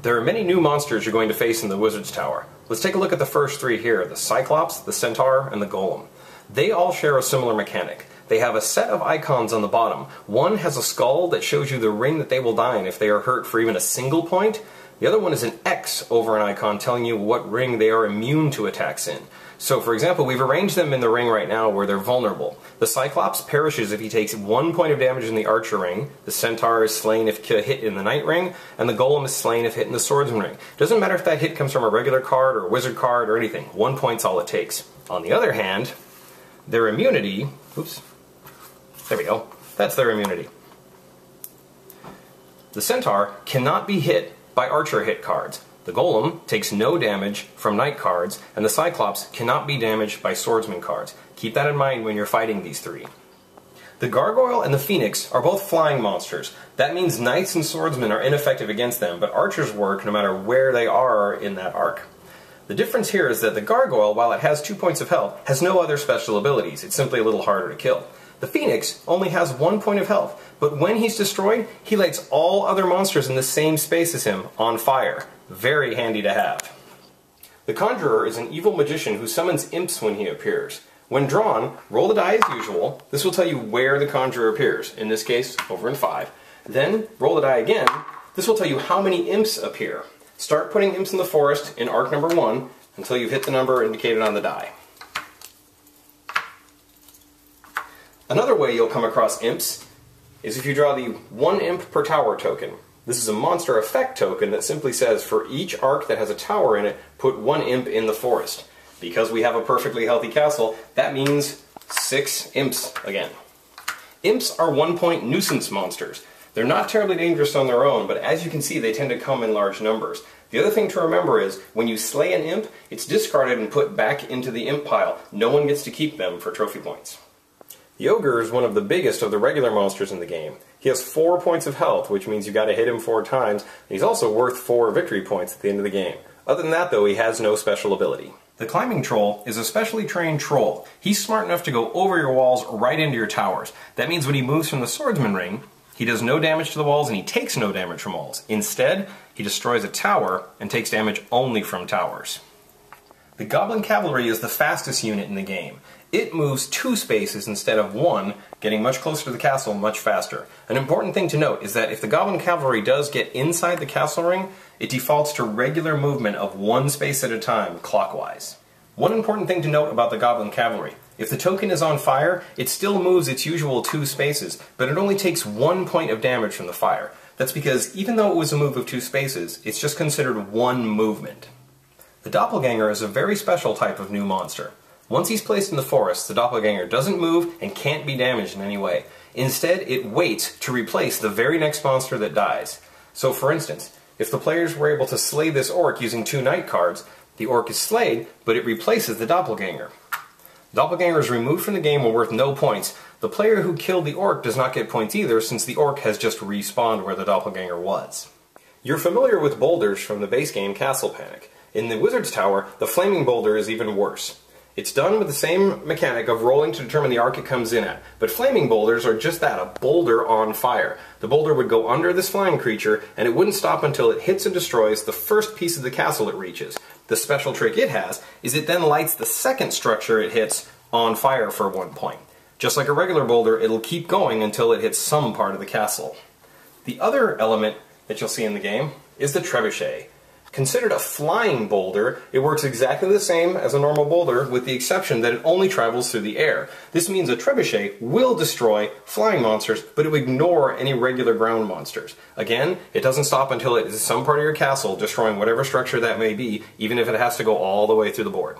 There are many new monsters you're going to face in the Wizard's Tower. Let's take a look at the first three here, the Cyclops, the Centaur, and the Golem. They all share a similar mechanic. They have a set of icons on the bottom. One has a skull that shows you the ring that they will die in if they are hurt for even a single point. The other one is an X over an icon telling you what ring they are immune to attacks in. So for example, we've arranged them in the ring right now where they're vulnerable. The Cyclops perishes if he takes 1 point of damage in the Archer ring, the Centaur is slain if hit in the Knight ring, and the Golem is slain if hit in the Swordsman ring. Doesn't matter if that hit comes from a regular card or a wizard card or anything, 1 point's all it takes. On the other hand, their immunity, oops, there we go, that's their immunity. The Centaur cannot be hit by Archer hit cards. The Golem takes no damage from Knight cards, and the Cyclops cannot be damaged by Swordsman cards. Keep that in mind when you're fighting these three. The Gargoyle and the Phoenix are both flying monsters. That means Knights and Swordsmen are ineffective against them, but Archers work no matter where they are in that arc. The difference here is that the Gargoyle, while it has 2 points of health, has no other special abilities. It's simply a little harder to kill. The Phoenix only has 1 point of health, but when he's destroyed, he lights all other monsters in the same space as him on fire. Very handy to have. The Conjurer is an evil magician who summons imps when he appears. When drawn, roll the die as usual. This will tell you where the Conjurer appears, in this case, over in 5. Then, roll the die again. This will tell you how many imps appear. Start putting imps in the forest in arc number 1 until you've hit the number indicated on the die. Another way you'll come across imps is if you draw the 1 imp per tower token. This is a monster effect token that simply says for each arc that has a tower in it, put 1 imp in the forest. Because we have a perfectly healthy castle, that means 6 imps again. Imps are 1 point nuisance monsters. They're not terribly dangerous on their own, but as you can see, they tend to come in large numbers. The other thing to remember is, when you slay an imp, it's discarded and put back into the imp pile. No one gets to keep them for trophy points. The Ogre is one of the biggest of the regular monsters in the game. He has 4 points of health, which means you gotta hit him 4 times, and he's also worth 4 victory points at the end of the game. Other than that though, he has no special ability. The Climbing Troll is a specially trained troll. He's smart enough to go over your walls right into your towers. That means when he moves from the Swordsman ring, he does no damage to the walls and he takes no damage from walls. Instead, he destroys a tower and takes damage only from towers. The Goblin Cavalry is the fastest unit in the game. It moves 2 spaces instead of 1, getting much closer to the castle much faster. An important thing to note is that if the Goblin Cavalry does get inside the castle ring, it defaults to regular movement of 1 space at a time, clockwise. One important thing to note about the Goblin Cavalry: if the token is on fire, it still moves its usual 2 spaces, but it only takes 1 point of damage from the fire. That's because even though it was a move of 2 spaces, it's just considered 1 movement. The Doppelganger is a very special type of new monster. Once he's placed in the forest, the Doppelganger doesn't move and can't be damaged in any way. Instead, it waits to replace the very next monster that dies. So for instance, if the players were able to slay this orc using 2 Knight cards, the orc is slayed, but it replaces the Doppelganger. Doppelganger is removed from the game and worth no points. The player who killed the orc does not get points either, since the orc has just respawned where the Doppelganger was. You're familiar with boulders from the base game Castle Panic. In the Wizard's Tower, the Flaming Boulder is even worse. It's done with the same mechanic of rolling to determine the arc it comes in at, but flaming boulders are just that, a boulder on fire. The boulder would go under this flying creature, and it wouldn't stop until it hits and destroys the first piece of the castle it reaches. The special trick it has is it then lights the second structure it hits on fire for 1 point. Just like a regular boulder, it'll keep going until it hits some part of the castle. The other element that you'll see in the game is the Trebuchet. Considered a flying boulder, it works exactly the same as a normal boulder, with the exception that it only travels through the air. This means a trebuchet will destroy flying monsters, but it will ignore any regular ground monsters. Again, it doesn't stop until it is some part of your castle, destroying whatever structure that may be, even if it has to go all the way through the board.